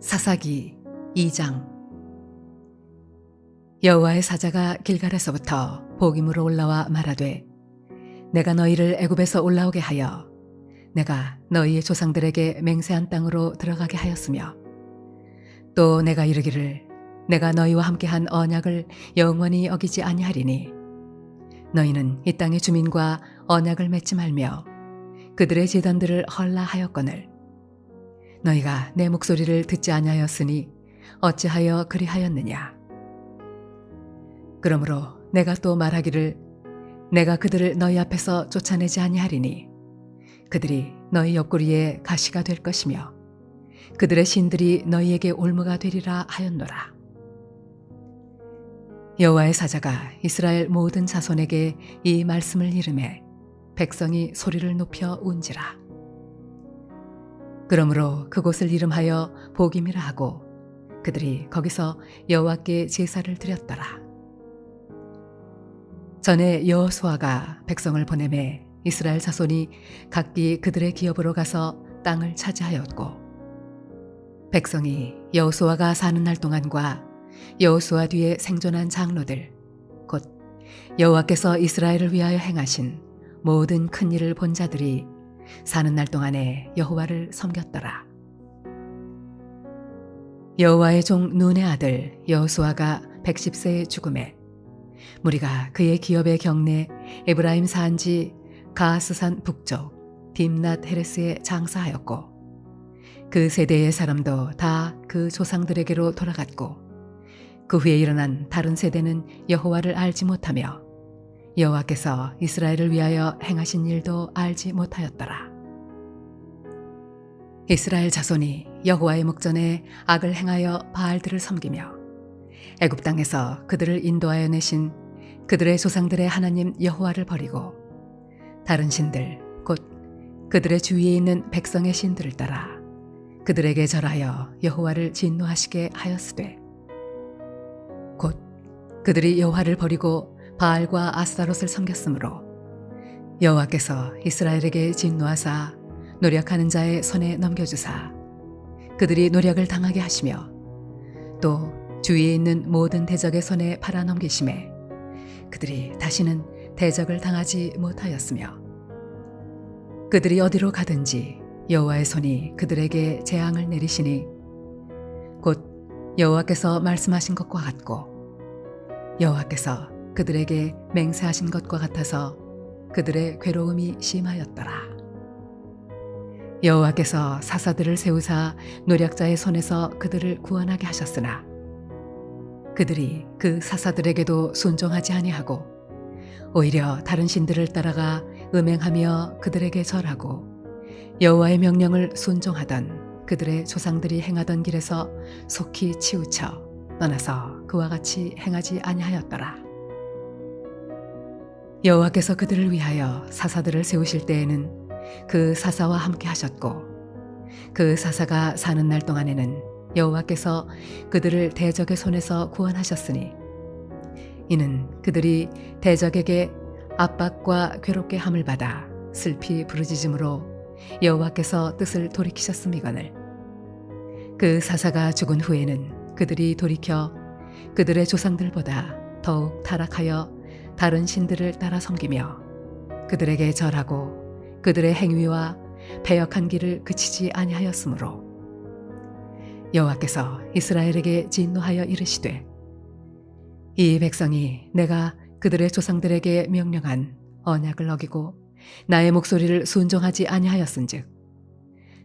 사사기 2장. 여호와의 사자가 길갈에서부터 복임으로 올라와 말하되, 내가 너희를 애굽에서 올라오게 하여 내가 너희의 조상들에게 맹세한 땅으로 들어가게 하였으며, 또 내가 이르기를 내가 너희와 함께한 언약을 영원히 어기지 아니하리니 너희는 이 땅의 주민과 언약을 맺지 말며 그들의 제단들을 헐라 하였거늘 너희가 내 목소리를 듣지 아니하였으니 어찌하여 그리하였느냐. 그러므로 내가 또 말하기를 내가 그들을 너희 앞에서 쫓아내지 아니하리니 그들이 너희 옆구리에 가시가 될 것이며 그들의 신들이 너희에게 올무가 되리라 하였노라. 여호와의 사자가 이스라엘 모든 자손에게 이 말씀을 이르매 백성이 소리를 높여 운지라. 그러므로 그곳을 이름하여 복임이라 하고 그들이 거기서 여호와께 제사를 드렸더라. 전에 여호수아가 백성을 보내매 이스라엘 자손이 각기 그들의 기업으로 가서 땅을 차지하였고, 백성이 여호수아가 사는 날 동안과 여호수아 뒤에 생존한 장로들 곧 여호와께서 이스라엘을 위하여 행하신 모든 큰 일을 본 자들이 사는 날 동안에 여호와를 섬겼더라. 여호와의 종 눈의 아들 여호수아가 110세에 죽음에 무리가 그의 기업의 경내 에브라임 산지 가하스산 북쪽 딥낫 헤레스에 장사하였고, 그 세대의 사람도 다 그 조상들에게로 돌아갔고, 그 후에 일어난 다른 세대는 여호와를 알지 못하며 여호와께서 이스라엘을 위하여 행하신 일도 알지 못하였더라. 이스라엘 자손이 여호와의 목전에 악을 행하여 바알들을 섬기며 애굽 땅에서 그들을 인도하여 내신 그들의 조상들의 하나님 여호와를 버리고 다른 신들 곧 그들의 주위에 있는 백성의 신들을 따라 그들에게 절하여 여호와를 진노하시게 하였으되, 곧 그들이 여호와를 버리고 바알과 아스타롯을 섬겼으므로 여호와께서 이스라엘에게 진노하사 노력하는 자의 손에 넘겨주사 그들이 노력을 당하게 하시며, 또 주위에 있는 모든 대적의 손에 팔아 넘기심에 그들이 다시는 대적을 당하지 못하였으며, 그들이 어디로 가든지 여호와의 손이 그들에게 재앙을 내리시니 곧 여호와께서 말씀하신 것과 같고 여호와께서 그들에게 맹세하신 것과 같아서 그들의 괴로움이 심하였더라. 여호와께서 사사들을 세우사 노략자의 손에서 그들을 구원하게 하셨으나 그들이 그 사사들에게도 순종하지 아니하고 오히려 다른 신들을 따라가 음행하며 그들에게 절하고 여호와의 명령을 순종하던 그들의 조상들이 행하던 길에서 속히 치우쳐 떠나서 그와 같이 행하지 아니하였더라. 여호와께서 그들을 위하여 사사들을 세우실 때에는 그 사사와 함께 하셨고, 그 사사가 사는 날 동안에는 여호와께서 그들을 대적의 손에서 구원하셨으니 이는 그들이 대적에게 압박과 괴롭게 함을 받아 슬피 부르짖음으로 여호와께서 뜻을 돌이키셨음이거늘, 그 사사가 죽은 후에는 그들이 돌이켜 그들의 조상들보다 더욱 타락하여 다른 신들을 따라 섬기며 그들에게 절하고 그들의 행위와 패역한 길을 그치지 아니하였으므로 여호와께서 이스라엘에게 진노하여 이르시되, 이 백성이 내가 그들의 조상들에게 명령한 언약을 어기고 나의 목소리를 순종하지 아니하였은즉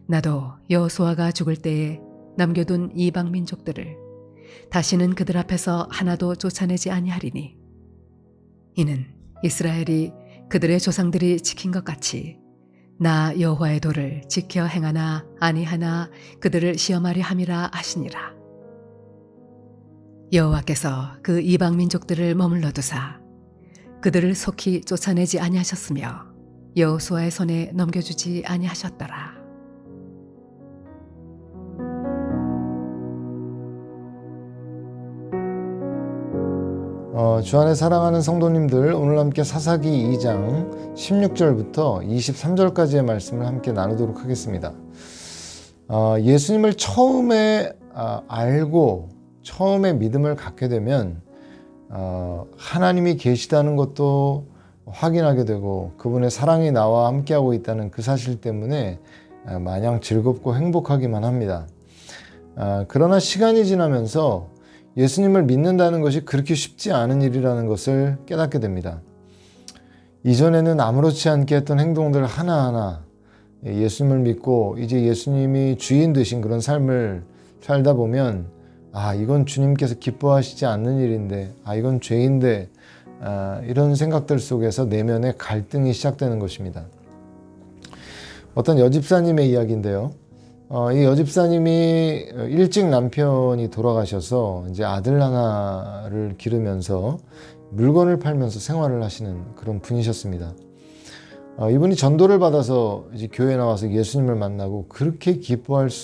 나도 여호수아가 죽을 때에 남겨둔 이방 민족들을 다시는 그들 앞에서 하나도 쫓아내지 아니하리니 이는 이스라엘이 그들의 조상들이 지킨 것 같이 나 여호와의 도를 지켜 행하나 아니하나 그들을 시험하려 함이라 하시니라. 여호와께서 그 이방 민족들을 머물러 두사 그들을 속히 쫓아내지 아니하셨으며 여호수아의 손에 넘겨주지 아니하셨더라. 주 안에 사랑하는 성도님들, 오늘 함께 사사기 2장 16절부터 23절까지의 말씀을 함께 나누도록 하겠습니다. 예수님을 처음에 알고 처음에 믿음을 갖게 되면 하나님이 계시다는 것도 확인하게 되고 그분의 사랑이 나와 함께하고 있다는 그 사실 때문에 마냥 즐겁고 행복하기만 합니다. 그러나 시간이 지나면서 예수님을 믿는다는 것이 그렇게 쉽지 않은 일이라는 것을 깨닫게 됩니다. 이전에는 아무렇지 않게 했던 행동들 하나하나 예수님을 믿고 이제 예수님이 주인 되신 그런 삶을 살다 보면 이건 주님께서 기뻐하시지 않는 일인데 이건 죄인데 이런 생각들 속에서 내면의 갈등이 시작되는 것입니다. 어떤 여집사님의 이야기인데요. 이 여집사님이 일찍 남편이 돌아가셔서 이제 아들 하나를 기르면서 물건을 팔면서 생활을 하시는 그런 분이셨습니다. 이분이 전도를 받아서 이제 교회에 나와서 예수님을 만나고 그렇게 기뻐하실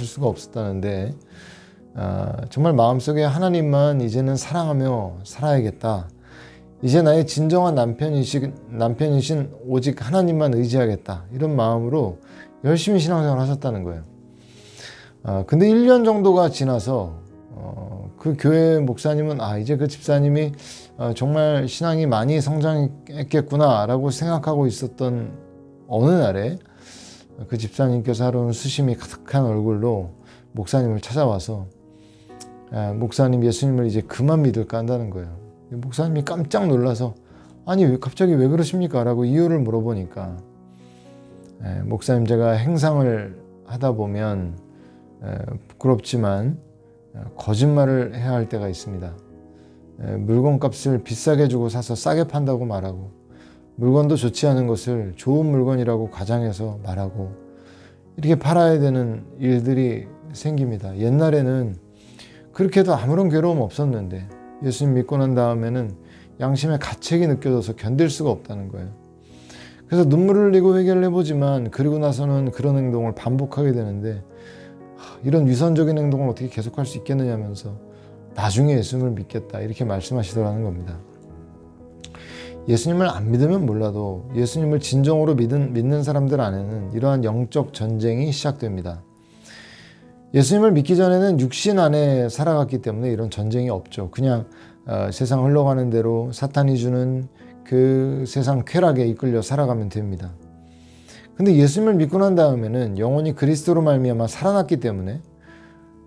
수가 없었다는데 정말 마음속에 하나님만 이제는 사랑하며 살아야겠다. 이제 나의 진정한 남편이신 오직 하나님만 의지하겠다. 이런 마음으로 열심히 신앙생활을 하셨다는 거예요. 근데 1년 정도가 지나서 그 교회 목사님은 이제 그 집사님이 정말 신앙이 많이 성장했겠구나 라고 생각하고 있었던 어느 날에 그 집사님께서 하루는 수심이 가득한 얼굴로 목사님을 찾아와서 목사님 예수님을 이제 그만 믿을까 한다는 거예요. 목사님이 깜짝 놀라서 갑자기 왜 그러십니까? 라고 이유를 물어보니까 목사님 제가 행상을 하다 보면 부끄럽지만 거짓말을 해야 할 때가 있습니다. 물건값을 비싸게 주고 사서 싸게 판다고 말하고 물건도 좋지 않은 것을 좋은 물건이라고 가장해서 말하고 이렇게 팔아야 되는 일들이 생깁니다. 옛날에는 그렇게 해도 아무런 괴로움 없었는데 예수님 믿고 난 다음에는 양심의 가책이 느껴져서 견딜 수가 없다는 거예요. 그래서 눈물을 흘리고 회개를 해보지만 그리고 나서는 그런 행동을 반복하게 되는데 이런 위선적인 행동을 어떻게 계속할 수 있겠느냐면서 나중에 예수님을 믿겠다 이렇게 말씀하시더라는 겁니다. 예수님을 안 믿으면 몰라도 예수님을 진정으로 믿는 사람들 안에는 이러한 영적 전쟁이 시작됩니다. 예수님을 믿기 전에는 육신 안에 살아갔기 때문에 이런 전쟁이 없죠. 그냥 세상 흘러가는 대로 사탄이 주는 그 세상 쾌락에 이끌려 살아가면 됩니다. 근데 예수님을 믿고 난 다음에는 영혼이 그리스도로 말미암아 살아났기 때문에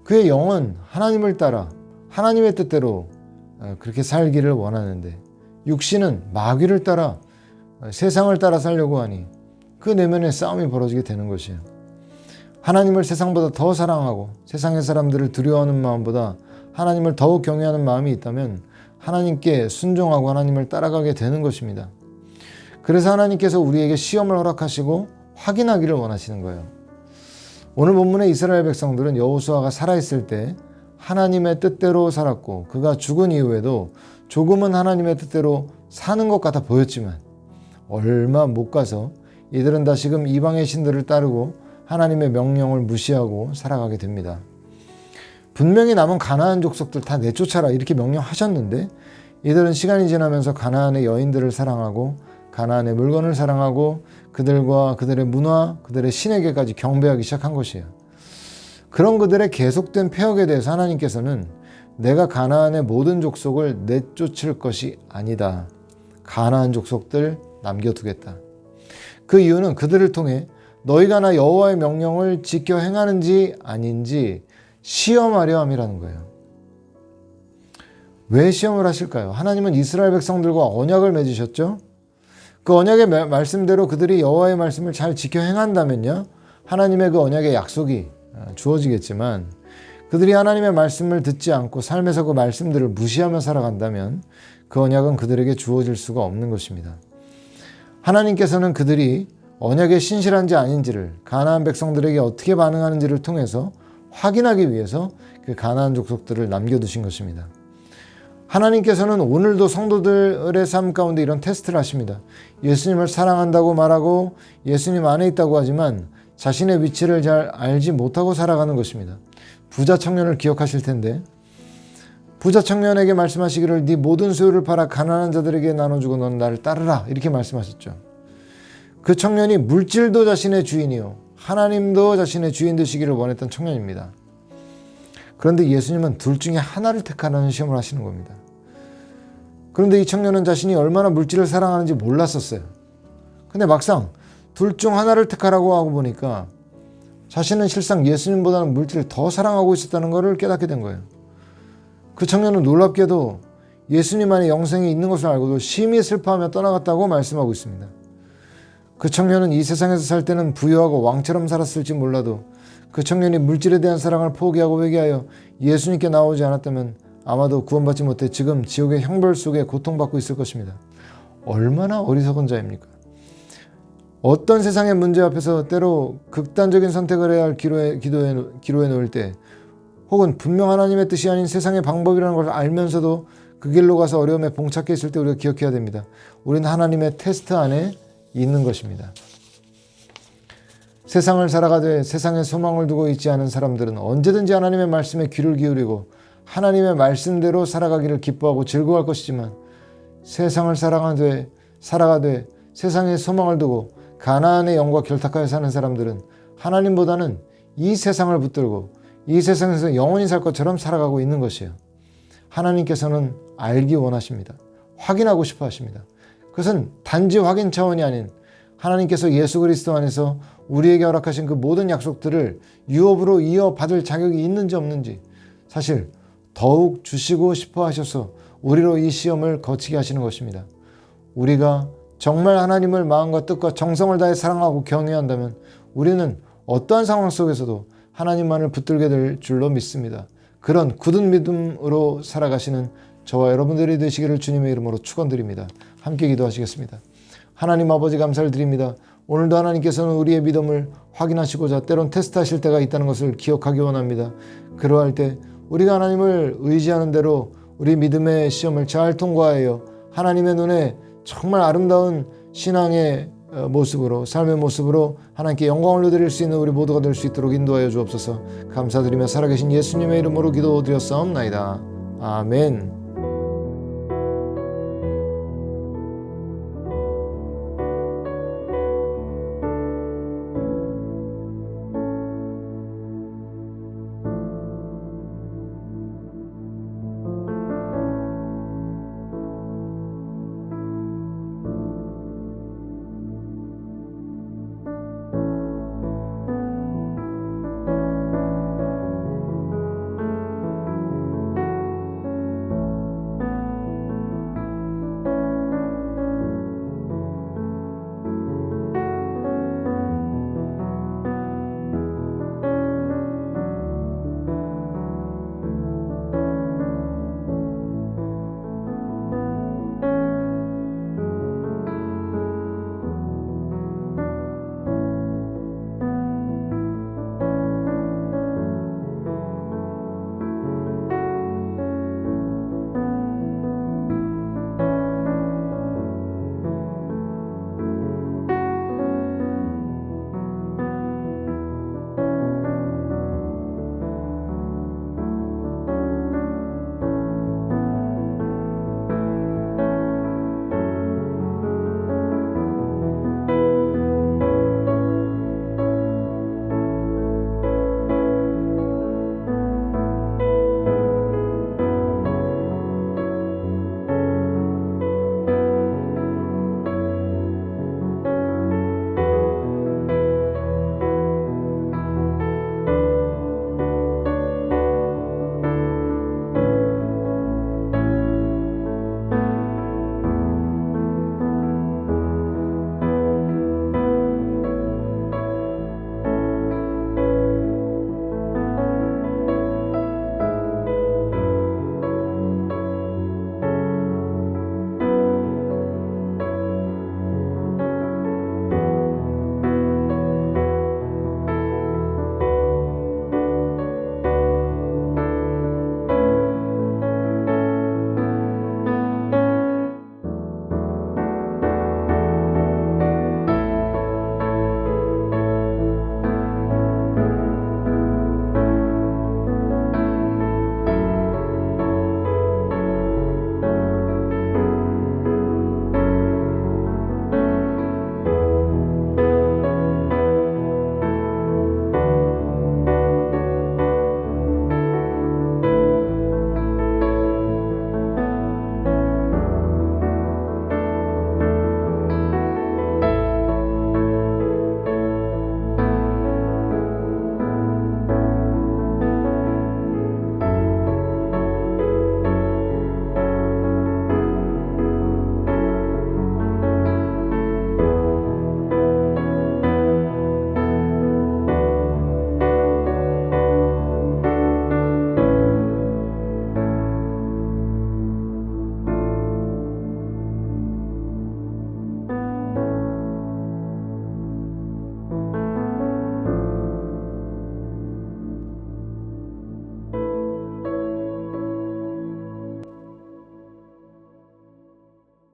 그의 영은 하나님을 따라 하나님의 뜻대로 그렇게 살기를 원하는데 육신은 마귀를 따라 세상을 따라 살려고 하니 그 내면에 싸움이 벌어지게 되는 것이에요. 하나님을 세상보다 더 사랑하고 세상의 사람들을 두려워하는 마음보다 하나님을 더욱 경외하는 마음이 있다면 하나님께 순종하고 하나님을 따라가게 되는 것입니다. 그래서 하나님께서 우리에게 시험을 허락하시고 확인하기를 원하시는 거예요. 오늘 본문의 이스라엘 백성들은 여호수아가 살아있을 때 하나님의 뜻대로 살았고 그가 죽은 이후에도 조금은 하나님의 뜻대로 사는 것 같아 보였지만 얼마 못 가서 이들은 다시금 이방의 신들을 따르고 하나님의 명령을 무시하고 살아가게 됩니다. 분명히 남은 가나안 족속들 다 내쫓아라 이렇게 명령하셨는데 이들은 시간이 지나면서 가나안의 여인들을 사랑하고 가나안의 물건을 사랑하고 그들과 그들의 문화, 그들의 신에게까지 경배하기 시작한 것이에요. 그런 그들의 계속된 폐역에 대해서 하나님께서는 내가 가나안의 모든 족속을 내쫓을 것이 아니다. 가나안 족속들 남겨두겠다. 그 이유는 그들을 통해 너희가 나 여호와의 명령을 지켜 행하는지 아닌지 시험하려 함이라는 거예요. 왜 시험을 하실까요? 하나님은 이스라엘 백성들과 언약을 맺으셨죠. 그 언약의 말씀대로 그들이 여호와의 말씀을 잘 지켜 행한다면요, 하나님의 그 언약의 약속이 주어지겠지만 그들이 하나님의 말씀을 듣지 않고 삶에서 그 말씀들을 무시하며 살아간다면 그 언약은 그들에게 주어질 수가 없는 것입니다. 하나님께서는 그들이 언약에 신실한지 아닌지를 가나안 백성들에게 어떻게 반응하는지를 통해서 확인하기 위해서 그 가나안 족속들을 남겨두신 것입니다. 하나님께서는 오늘도 성도들의 삶 가운데 이런 테스트를 하십니다. 예수님을 사랑한다고 말하고 예수님 안에 있다고 하지만 자신의 위치를 잘 알지 못하고 살아가는 것입니다. 부자 청년을 기억하실 텐데 부자 청년에게 말씀하시기를 네 모든 소유를 팔아 가난한 자들에게 나눠주고 넌 나를 따르라 이렇게 말씀하셨죠. 그 청년이 물질도 자신의 주인이요 하나님도 자신의 주인 되시기를 원했던 청년입니다. 그런데 예수님은 둘 중에 하나를 택하라는 시험을 하시는 겁니다. 그런데 이 청년은 자신이 얼마나 물질을 사랑하는지 몰랐었어요. 근데 막상 둘 중 하나를 택하라고 하고 보니까 자신은 실상 예수님보다는 물질을 더 사랑하고 있었다는 것을 깨닫게 된 거예요. 그 청년은 놀랍게도 예수님 안에 영생이 있는 것을 알고도 심히 슬퍼하며 떠나갔다고 말씀하고 있습니다. 그 청년은 이 세상에서 살 때는 부유하고 왕처럼 살았을지 몰라도 그 청년이 물질에 대한 사랑을 포기하고 회개하여 예수님께 나오지 않았다면 아마도 구원받지 못해 지금 지옥의 형벌 속에 고통받고 있을 것입니다. 얼마나 어리석은 자입니까? 어떤 세상의 문제 앞에서 때로 극단적인 선택을 해야 할 기로에 놓일 때, 혹은 분명 하나님의 뜻이 아닌 세상의 방법이라는 걸 알면서도 그 길로 가서 어려움에 봉착해 있을 때 우리가 기억해야 됩니다. 우리는 하나님의 테스트 안에 있는 것입니다. 세상을 살아가되 세상에 소망을 두고 있지 않은 사람들은 언제든지 하나님의 말씀에 귀를 기울이고 하나님의 말씀대로 살아가기를 기뻐하고 즐거워할 것이지만, 세상을 살아가되 세상에 소망을 두고 가나안의 영과 결탁하여 사는 사람들은 하나님보다는 이 세상을 붙들고 이 세상에서 영원히 살 것처럼 살아가고 있는 것이에요. 하나님께서는 알기 원하십니다. 확인하고 싶어 하십니다. 그것은 단지 확인 차원이 아닌 하나님께서 예수 그리스도 안에서 우리에게 허락하신 그 모든 약속들을 유업으로 이어받을 자격이 있는지 없는지 사실 더욱 주시고 싶어 하셔서 우리로 이 시험을 거치게 하시는 것입니다. 우리가 정말 하나님을 마음과 뜻과 정성을 다해 사랑하고 경외한다면 우리는 어떠한 상황 속에서도 하나님만을 붙들게 될 줄로 믿습니다. 그런 굳은 믿음으로 살아가시는 저와 여러분들이 되시기를 주님의 이름으로 축원드립니다. 함께 기도하시겠습니다. 하나님 아버지 감사를 드립니다. 오늘도 하나님께서는 우리의 믿음을 확인하시고자 때론 테스트하실 때가 있다는 것을 기억하기 원합니다. 그러할 때 우리가 하나님을 의지하는 대로 우리 믿음의 시험을 잘 통과하여 하나님의 눈에 정말 아름다운 신앙의 모습으로, 삶의 모습으로 하나님께 영광을 올려드릴 수 있는 우리 모두가 될 수 있도록 인도하여 주옵소서. 감사드리며 살아계신 예수님의 이름으로 기도드렸사옵나이다. 아멘.